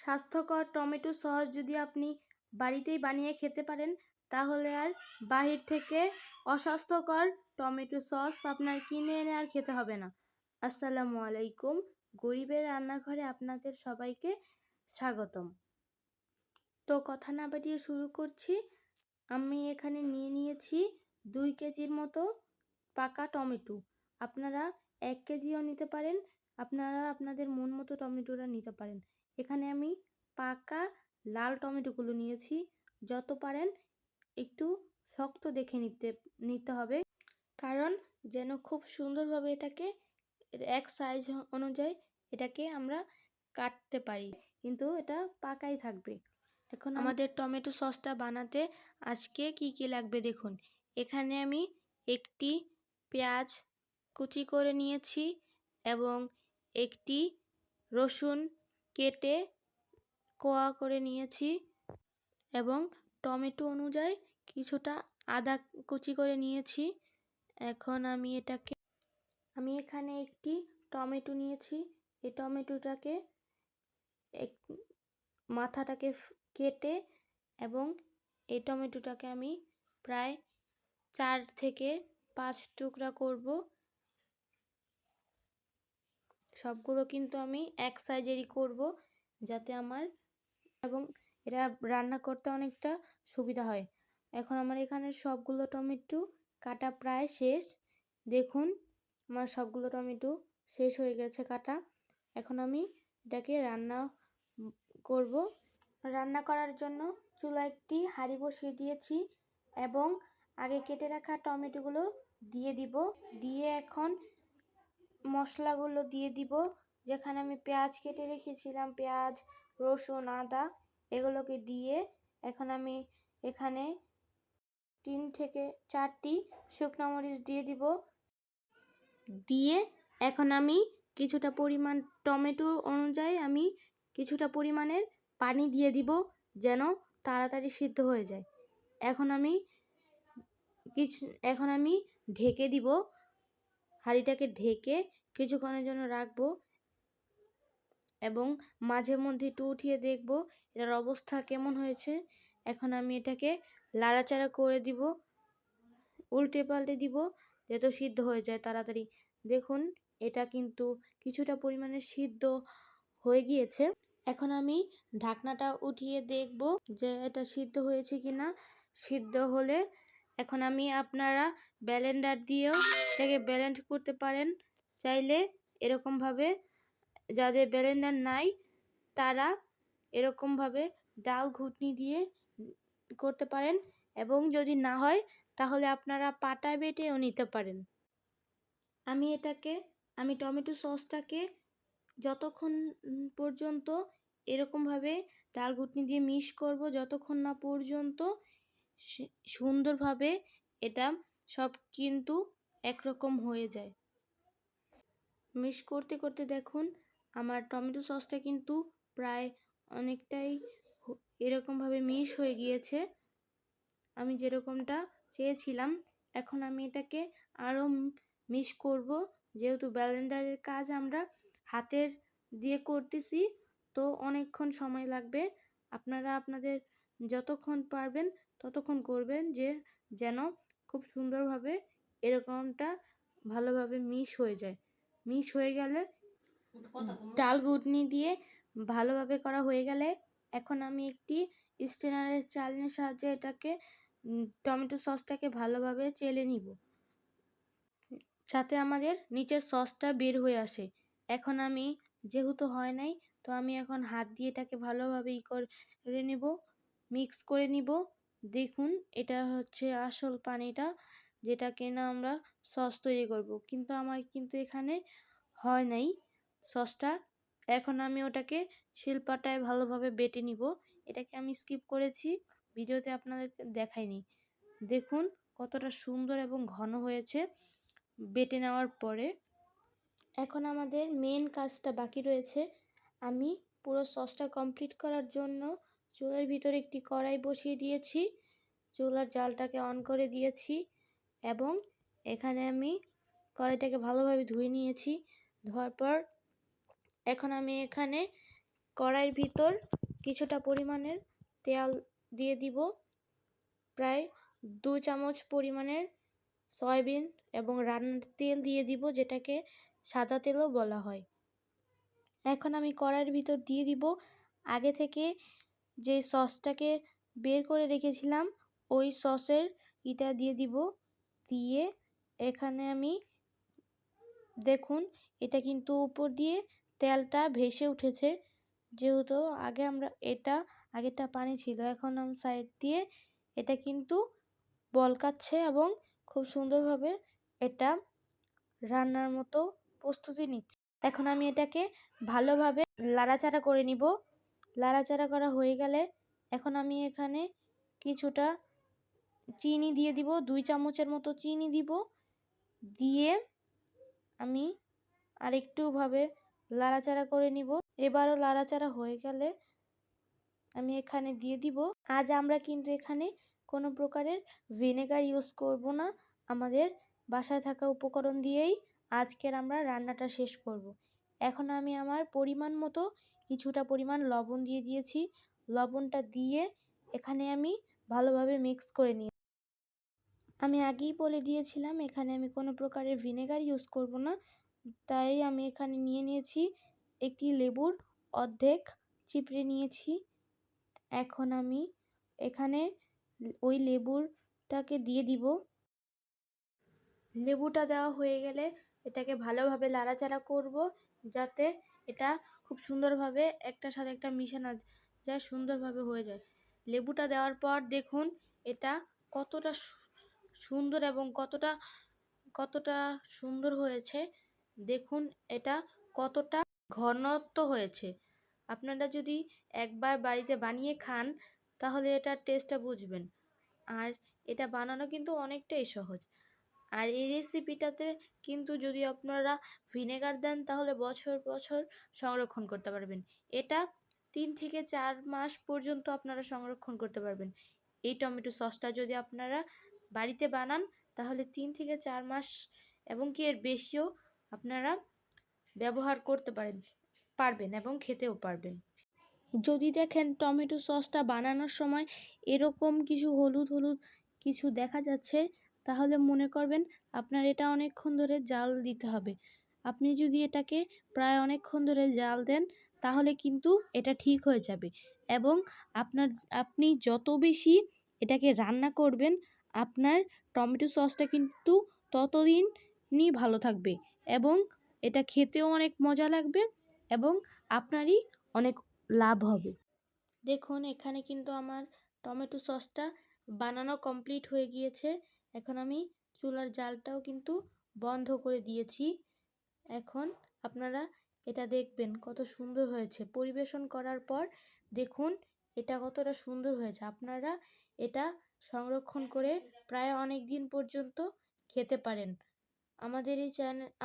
স্বাস্থ্যকর tomato sauce যদি আপনি বাড়িতেই বানিয়ে খেতে পারেন, তাহলে আর বাহির থেকে অস্বাস্থ্যকর টমেটো সস আপনার কিনে এনে আর খেতে হবে না। আসসালামু আলাইকুম, গরিবের রান্নাঘরে আপনাদের সবাইকে স্বাগতম। তো কথা না বাড়িয়ে শুরু করছি। আমি এখানে নিয়েছি 2 কেজির মতো পাকা টমেটো। আপনারা 1 কেজিও নিতে পারেন, আপনারা আপনাদের মন মতো টমেটোটা নিতে পারেন। এখানে আমি পাকা লাল টমেটোগুলো নিয়েছি। যত পারেন একটু শক্ত দেখে নিতে হবে, কারণ যেন খুব সুন্দরভাবে এটাকে এক সাইজ অনুযায়ী এটাকে আমরা কাটতে পারি, কিন্তু এটা পাকাই থাকবে। এখন আমাদের টমেটো সসটা বানাতে আজকে কি লাগবে দেখুন। এখানে আমি একটি পেঁয়াজ কুচি করে নিয়েছি এবং একটি রসুন কেটে কোয়া করে নিয়েছি এবং টমেটো অনুযায়ী কিছুটা আদা কুচি করে নিয়েছি। এখন আমি এখানে একটি টমেটো নিয়েছি। এই টমেটোটাকে মাথাটাকে কেটে এবং এই টমেটোটাকে আমি প্রায় 4 থেকে 5 টুকরা করব। সবগুলো কিন্তু আমি এক সাইজেরই করব, যাতে আমার এবং এটা রান্না করতে অনেকটা সুবিধা হয়। এখন আমার এখানে সবগুলো টমেটো কাটা প্রায় শেষ। দেখুন, আমার সবগুলো টমেটো শেষ হয়ে গেছে কাটা। এখন আমি এটাকে রান্না করব। রান্না করার জন্য চুলায় একটি হাঁড়ি বসিয়ে দিয়েছি এবং আগে কেটে রাখা টমেটোগুলো দিয়ে এখন মশলাগুলো দিয়ে দিব। যেখানে আমি পেঁয়াজ কেটে রেখেছিলাম, পেঁয়াজ, রসুন, আদা, এগুলোকে দিয়ে এখন আমি এখানে 3 থেকে 4টি শুকনো মরিচ দিয়ে এখন আমি কিছুটা পরিমাণ টমেটো অনুযায়ী আমি কিছুটা পরিমাণের পানি দিয়ে দিব, যেন তাড়াতাড়ি সিদ্ধ হয়ে যায়। এখন আমি ঢেকে দিব। হাঁড়িটাকে ঢেকে কিছুক্ষণের জন্য রাখবো এবং মাঝে মধ্যে একটু উঠিয়ে দেখব এটার অবস্থা কেমন হয়েছে। এখন আমি এটাকে লাড়াচাড়া করে দিব, উল্টে পাল্টে দিব, যাতে সিদ্ধ হয়ে যায় তাড়াতাড়ি। দেখুন, এটা কিন্তু কিছুটা পরিমাণে সিদ্ধ হয়ে গিয়েছে। এখন আমি ঢাকনাটা উঠিয়ে দেখব যে এটা সিদ্ধ হয়েছে কিনা। সিদ্ধ হলে এখন আপনারা ব্লেন্ডার দিয়েও এটাকে ব্লেন্ড করতে পারেন। চাইলে এরকমভাবে, যাদের ব্লেন্ডার নাই তারা এরকমভাবে ডাল ঘুটনি দিয়ে করতে পারেন, এবং যদি না হয় তাহলে আপনারা পাটায় বেটেও নিতে পারেন। আমি টমেটো সসটাকে যতক্ষণ পর্যন্ত এরকমভাবে ডাল ঘুটনি দিয়ে মিক্স করব, যতক্ষণ না পর্যন্ত সুন্দরভাবে এটা সব কিন্তু একরকম হয়ে যায়। মিক্স করতে করতে দেখুন, আমার টমেটো সসটা কিন্তু প্রায় অনেকটাই এরকমভাবে মিক্স হয়ে গিয়েছে, আমি যেরকমটা চেয়েছিলাম। এখন আমি এটাকে আরও মিক্স করব। যেহেতু ব্লেন্ডারের কাজ আমরা হাতের দিয়ে করতেছি, তো অনেকক্ষণ সময় লাগবে। আপনারা আপনাদের যতক্ষণ পারবেন ততক্ষণ করবেন, যেন খুব সুন্দরভাবে এরকমটা ভালোভাবে মিক্স হয়ে যায়। মিক্স হয়ে গেলে ডাল ঘুটনি দিয়ে ভালোভাবে করা হয়ে গেলে এখন আমি একটি স্ট্রেনারের চালনির সাহায্যে এটাকে টমেটো সসটাকে ভালোভাবে চেলে নিব, যাতে আমাদের নিচের সসটা বের হয়ে আসে। এখন আমি যেহেতু হয় নাই, তো আমি এখন হাত দিয়ে এটাকে ভালোভাবে করে নেব, মিক্স করে নিব। দেখুন, এটা হচ্ছে আসল পানিটা, যেটা কিনা আমরা সস তৈরি করব, কিন্তু আমার এখানে হয় নাই সসটা। এখন আমি ওটাকে শিলপাটায় ভালোভাবে বেটে নিব। এটাকে আমি স্কিপ করেছি, ভিডিওতে আপনাদেরকে দেখাইনি। দেখুন কতটা সুন্দর এবং ঘন হয়েছে বেটে নেওয়ার পরে। এখন আমাদের মেন কাজটা বাকি রয়েছে। আমি পুরো সসটা কমপ্লিট করার জন্য চুলার ভিতরে একটি কড়াই বসিয়ে দিয়েছি, চুলার জালটাকে অন করে দিয়েছি এবং এখানে আমি কড়াইটাকে ভালোভাবে ধুয়ে নিয়েছি। ধোয়ার পর এখন আমি এখানে কড়াইয়ের ভিতর কিছুটা পরিমাণের তেল দিয়ে দিব, প্রায় 2 চামচ পরিমাণের সয়াবিন এবং রান্নার তেল দিয়ে দিব, যেটাকে সাদা তেলও বলা হয়। এখন আমি কড়াইয়ের ভিতর দিয়ে দিব আগে থেকে যে সসটাকে বের করে রেখেছিলাম, ওই সসের এটা দিয়ে দিব। দিয়ে এখানে আমি দেখুন এটা কিন্তু উপর দিয়ে তেলটা ভেসে উঠেছে, যেহেতু আগেরটা পানি ছিল, এখন আমি সাইড দিয়ে এটা কিন্তু বলকাচ্ছে এবং খুব সুন্দরভাবে এটা রান্নার মতো প্রস্তুতি নিচ্ছে। এখন আমি এটাকে ভালোভাবে লাড়াচাড়া করে নিব। লাড়াচাড়া করা হয়ে গেলে এখন আমি এখানে কিছুটা চিনি দিয়ে দিব, 2 চামচের মতো চিনি দিব। দিয়ে আমি আরেকটুভাবে লাড়াচাড়া করে নিব। এবারও লাড়াচাড়া হয়ে গেলে আমি এখানে দিয়ে দিব, আজ আমরা কিন্তু এখানে কোনো প্রকারের ভিনেগার ইউজ করব না, আমাদের বাসায় থাকা উপকরণ দিয়েই আজকের আমরা রান্নাটা শেষ করব। এখন আমি আমার পরিমাণ মতো কিছুটা পরিমাণ লবণ দিয়ে দিয়েছি। লবণটা দিয়ে এখানে আমি ভালোভাবে মিক্স করে নিই। আমি আগেই বলে দিয়েছিলাম এখানে আমি কোনো প্রকারের ভিনেগার ইউজ করব না, তাই আমি এখানে নিয়েছি একটি লেবুর অর্ধেক চিপড়ে নিয়েছি। এখন আমি এখানে ওই লেবুটাকে দিয়ে দিব। লেবুটা দেওয়া হয়ে গেলে এটাকে ভালোভাবে লাড়াচাড়া করব, যাতে এটা খুব সুন্দরভাবে একটার সাথে একটা মিশানো যায়, সুন্দরভাবে হয়ে যায়। লেবুটা দেওয়ার পর দেখুন এটা কতটা সুন্দর এবং কতটা সুন্দর হয়েছে। দেখুন এটা কতটা ঘনত্ব হয়েছে। আপনারা যদি একবার বাড়িতে বানিয়ে খান তাহলে এটার টেস্টটা বুঝবেন। আর এটা বানানো কিন্তু অনেকটাই সহজ। আর এই রেসিপিটাতে কিন্তু যদি আপনারা ভিনেগার দেন তাহলে বছর বছর সংরক্ষণ করতে পারবেন। এটা 3 থেকে 4 মাস পর্যন্ত আপনারা সংরক্ষণ করতে পারবেন। এই টমেটো সসটা যদি আপনারা বাড়িতে বানান তাহলে 3 থেকে 4 মাস এবং কি এর বেশিও আপনারা ব্যবহার করতে পারবেন এবং খেতেও পারবেন। যদি দেখেন টমেটো সসটা বানানোর সময় এরকম কিছু হলুদ কিছু দেখা যাচ্ছে, তাহলে মনে করবেন আপনার এটা অনেকক্ষণ ধরে জাল দিতে হবে। আপনি যদি এটাকে প্রায় অনেকক্ষণ ধরে জাল দেন তাহলে কিন্তু এটা ঠিক হয়ে যাবে এবং আপনি যত বেশি এটাকে রান্না করবেন আপনার টমেটো সসটা কিন্তু ততদিনই ভালো থাকবে এবং এটা খেতেও অনেক মজা লাগবে এবং আপনারই অনেক লাভ হবে। দেখুন এখানে কিন্তু আমার টমেটো সসটা বানানো কমপ্লিট হয়ে গিয়েছে। এখন আমি চুলার জালটাও কিন্তু বন্ধ করে দিয়েছি। এখন আপনারা এটা দেখবেন কত সুন্দর হয়েছে। পরিবেশন করার পর দেখুন এটা কতটা সুন্দর হয়েছে। আপনারা এটা সংরক্ষণ করে প্রায় অনেক দিন পর্যন্ত খেতে পারেন।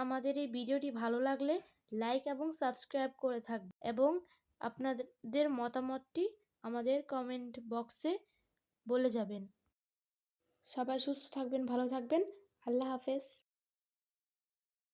আমাদের এই ভিডিওটি ভালো লাগলে লাইক এবং সাবস্ক্রাইব করে থাকবেন এবং আপনাদের মতামতটি আমাদের কমেন্ট বক্সে বলে যাবেন। সবাই সুস্থ থাকবেন, ভালো থাকবেন। আল্লাহ হাফেজ।